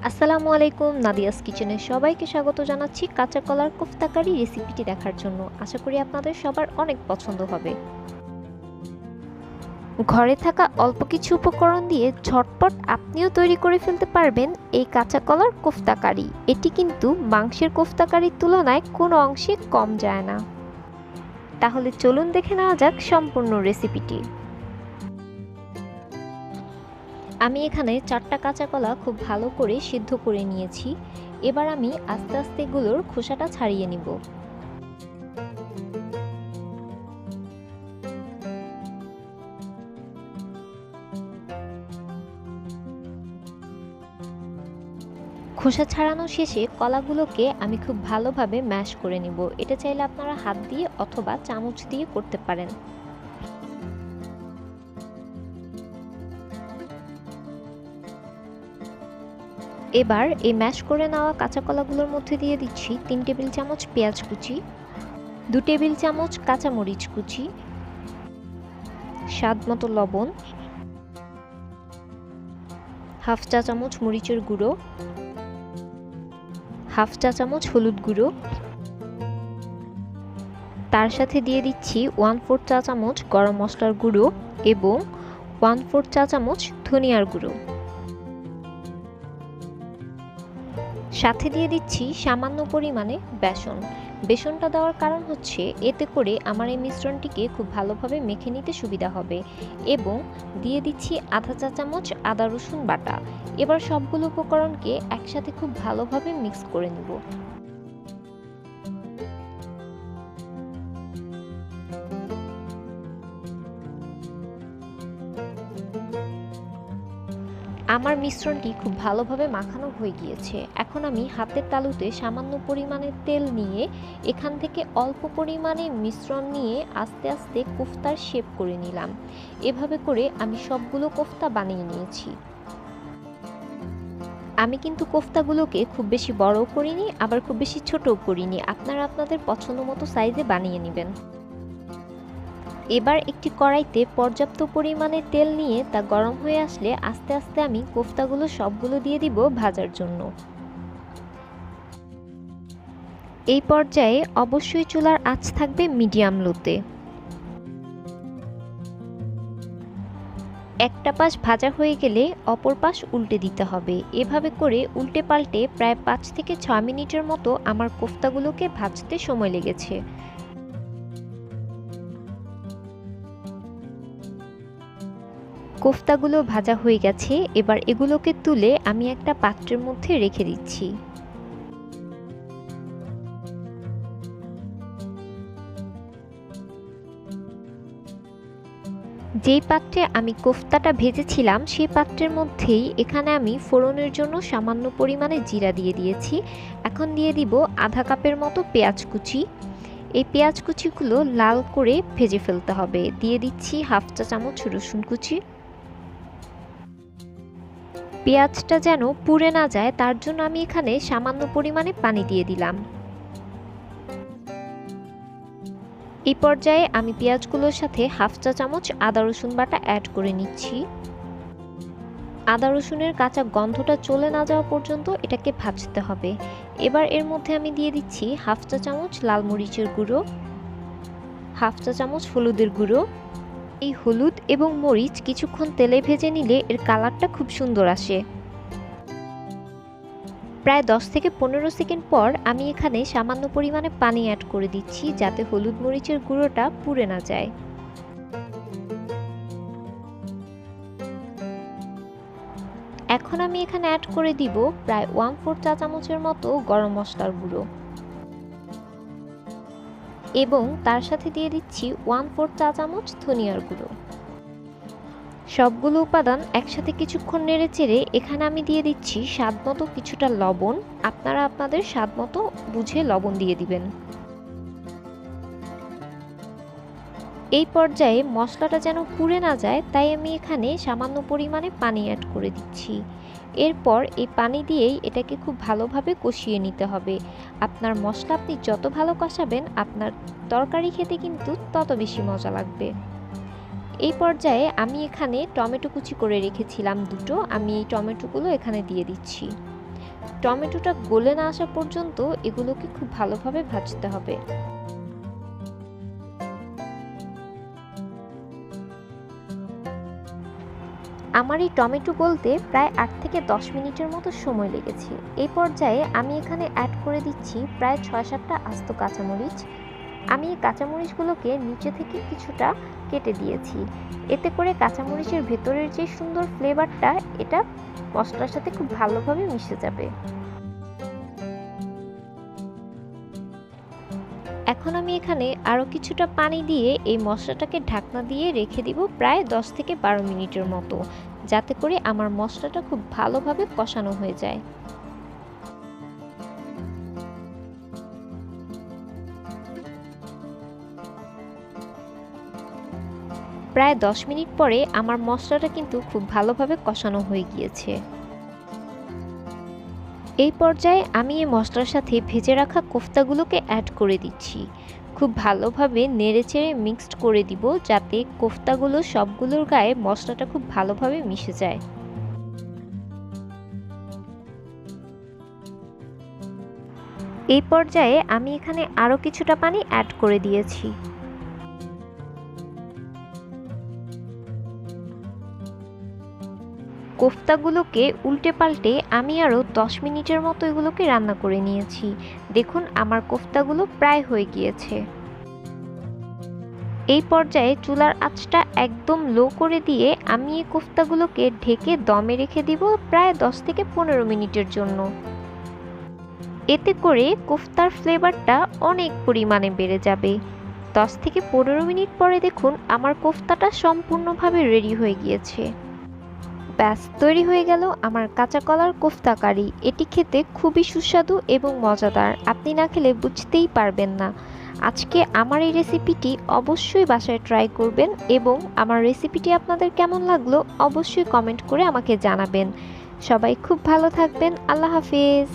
আসসালামু আলাইকুম, নাদিয়াস কিচেনে সবাইকে স্বাগত জানাচ্ছি কাঁচা কলার কোফতা কারি রেসিপিটি দেখার জন্য। আশা করি আপনাদের সবার অনেক পছন্দ হবে। ঘরে থাকা অল্প কিছু উপকরণ দিয়ে ঝটপট আপনিও তৈরি করে ফেলতে পারবেন এই কাঁচা কলার কোফতা কারি। এটি কিন্তু মাংসের কোফতা কারির তুলনায় কোনো অংশে কম যায় না। তাহলে চলুন দেখে নেওয়া যাক সম্পূর্ণ রেসিপিটি। আমি এখানে 4টা কাঁচা কলা খুব ভালো করে সিদ্ধ করে নিয়েছি। এবার আমি আস্তে আস্তে এগুলোর খোসাটা ছাড়িয়ে নিব। খোসা ছাড়ানো শেষে কলাগুলোকে আমি খুব ভালোভাবে ম্যাশ করে নিব। এটা চাইলে আপনারা হাত দিয়ে অথবা চামচ দিয়ে করতে পারেন। এবার এই ম্যাশ করে নেওয়া কাঁচা কলাগুলোর মধ্যে দিয়ে দিচ্ছি 3 টেবিল চামচ পেঁয়াজ কুচি, 2 টেবিল চামচ কাঁচা মরিচ কুচি, স্বাদ মতো লবণ, হাফ চা চামচ মরিচের গুঁড়ো, হাফ চা চামচ হলুদ গুঁড়ো, তার সাথে দিয়ে দিচ্ছি 1/4 চা চামচ গরম মশলার গুঁড়ো এবং 1/4 চা চামচ ধনিয়ার গুঁড়ো। সাথে দিয়ে দিচ্ছি সামান্য পরিমাণে বেসন। বেসনটা দেওয়ার কারণ হচ্ছে এতে করে আমার এই মিশ্রণটিকে খুব ভালোভাবে মেখে নিতে সুবিধা হবে। এবং দিয়ে দিচ্ছি আধা চা চামচ আদা রসুন বাটা। এবার সবগুলো উপকরণকে একসাথে খুব ভালোভাবে মিক্স করে নিব। আমার মিশ্রণটি খুব ভালোভাবে মাখানো হয়ে গিয়েছে। এখন আমি হাতের তালুতে সামান্য পরিমাণে তেল নিয়ে এখান থেকে অল্প পরিমাণে মিশ্রণ নিয়ে আস্তে আস্তে কোফতার শেপ করে নিলাম। এভাবে করে আমি সবগুলো কোফতা বানিয়ে নিয়েছি। আমি কিন্তু কোফতাগুলোকে খুব বেশি বড়ও করিনি, আবার খুব বেশি ছোটও করিনি। আপনারা আপনাদের পছন্দ মতো সাইজে বানিয়ে নেবেন। এবার একটি কড়াইতে পর্যাপ্ত পরিমাণে তেল নিয়ে তা গরম হয়ে আসলে আস্তে আস্তে আমি কোফতাগুলো সবগুলো দিয়ে দিব ভাজার জন্য। এই পর্যায়ে অবশ্যই চুলার আঁচ থাকবে মিডিয়াম লোতে। একটা পাশ ভাজা হয়ে গেলে অপর পাশ উল্টে দিতে হবে। এভাবে করে উল্টে পাল্টে প্রায় 5 থেকে 6 মিনিটের মতো আমার কোফতাগুলোকে ভাজতে সময় লেগেছে। কোফতাগুলো ভাজা হয়ে গেছে। এবার এগুলোকে তুলে আমি একটা পাত্রের মধ্যে রেখে দিচ্ছি। যেই পাত্রে আমি কোফতাটা ভেজেছিলাম সেই পাত্রের মধ্যেই এখানে আমি ফোড়নের জন্য সামান্য পরিমাণে জিরা দিয়ে দিয়েছি। এখন দিয়ে দিব আধা কাপের মতো পেঁয়াজ কুচি। এই পেঁয়াজ কুচিগুলো লাল করে ভেজে ফেলতে হবে। দিয়ে দিচ্ছি হাফ চা চামচ রসুন কুচি। পেঁয়াজটা যেন পুড়ে না যায় তার জন্য আমি এখানে সামান্য পরিমাণে পানি দিয়ে দিলাম। এই পর্যায়ে আমি পেঁয়াজগুলোর সাথে হাফ চা চামচ আদা রসুন বাটা অ্যাড করে নিচ্ছি। আদা রসুনের কাঁচা গন্ধটা চলে না যাওয়া পর্যন্ত এটাকে ভাজতে হবে। এবার এর মধ্যে আমি দিয়ে দিচ্ছি হাফ চা চামচ লাল মরিচের গুঁড়ো, হাফ চা চামচ হলুদের গুঁড়ো। এই হলুদ এবং মরিচ কিছুক্ষণ তেলে ভেজে নিলে এর কালারটা খুব সুন্দর আসে। প্রায় 10 থেকে 15 সেকেন্ড পর আমি এখানে সামান্য পরিমাণে পানি অ্যাড করে দিচ্ছি যাতে হলুদ মরিচের গুঁড়োটা পুড়ে না যায়। এখন আমি এখানে অ্যাড করে দিব প্রায় 1/4 চা চামচের মতো গরম মশলার গুঁড়ো এবং তার সাথে দিয়ে দিচ্ছি 1/4 চা চামচ ধনিয়ার গুঁড়ো। সবগুলো উপাদান একসাথে কিছুক্ষণ নেড়েচেড়ে এখানে আমি দিয়ে দিচ্ছি স্বাদ মতো কিছুটা লবণ। আপনারা আপনাদের স্বাদ মতো বুঝে লবণ দিয়ে দিবেন। এই পর্যায়ে মশলাটা যেন পুড়ে না যায় তাই আমি এখানে সামান্য পরিমাণে পানি অ্যাড করে দিচ্ছি। এরপর এই পানি দিয়েই এটাকে খুব ভালোভাবে কষিয়ে নিতে হবে। আপনার মশলা আপনি যত ভালো কষাবেন আপনার তরকারি খেতে কিন্তু তত বেশি মজা লাগবে। এই পর্যায়ে আমি এখানে টমেটো কুচি করে রেখেছিলাম দুটো, আমি এই টমেটোগুলো এখানে দিয়ে দিচ্ছি। টমেটোটা গলে না আসা পর্যন্ত এগুলোকে খুব ভালোভাবে ভাজতে হবে। আমার এই টমেটো গলতে প্রায় 8 থেকে 10 মিনিটের মতো সময় লেগেছে। এই পর্যায়ে আমি এখানে অ্যাড করে দিচ্ছি প্রায় 6-7টা আস্ত কাঁচামরিচ। আমি এই কাঁচামরিচগুলোকে নিচে থেকে কিছুটা কেটে দিয়েছি। এতে করে কাঁচামরিচের ভেতরের যে সুন্দর ফ্লেভারটা এটা মশলার সাথে খুব ভালোভাবে মিশে যাবে। এখন আমি এখানে আরও কিছুটা পানি দিয়ে এই মশলাটাকে ঢাকনা দিয়ে রেখে দিব প্রায় 10 থেকে 12 মিনিটের মতো, যাতে করে আমার মশলাটা খুব ভালোভাবে কষানো হয়ে যায়। প্রায় 10 মিনিট পরে আমার মশলাটা কিন্তু খুব ভালোভাবে কষানো হয়ে গিয়েছে। এই পর্যায়ে আমি এই মশলার সাথে ভেজে রাখা কোফতাগুলোকে অ্যাড করে দিচ্ছি। খুব ভালোভাবে নেড়েচেড়ে মিক্সড করে দিব, যাতে কোফতাগুলো সবগুলোর গায়ে মশলাটা খুব ভালোভাবে মিশে যায়। এই পর্যায়ে আমি এখানে আরও কিছুটা পানি অ্যাড করে দিয়েছি। কোফতাগুলোকে উল্টে পাল্টে আমি আরও 10 মিনিটের মতো এগুলোকে রান্না করে নিয়েছি। দেখুন আমার কোফতাগুলো প্রায় হয়ে গিয়েছে। এই পর্যায়ে চুলার আঁচটা একদম লো করে দিয়ে আমি এই কোফতাগুলোকে ঢেকে দমে রেখে দিব প্রায় 10 থেকে 15 মিনিটের জন্য। এতে করে কোফতার ফ্লেভারটা অনেক পরিমাণে বেড়ে যাবে। 10 থেকে 15 মিনিট পরে দেখুন আমার কোফতাটা সম্পূর্ণভাবে রেডি হয়ে গিয়েছে। ব্যাস তৈরি হয়ে গেল আমার কাঁচা কলার কোফতা কারি। এটি খেতে খুবই সুস্বাদু এবং মজাদার, আপনি না খেলে বুঝতেই পারবেন না। আজকে আমার এই রেসিপিটি অবশ্যই বাসায় ট্রাই করবেন এবং আমার রেসিপিটি আপনাদের কেমন লাগলো অবশ্যই কমেন্ট করে আমাকে জানাবেন। সবাই খুব ভালো থাকবেন। আল্লাহ হাফেজ।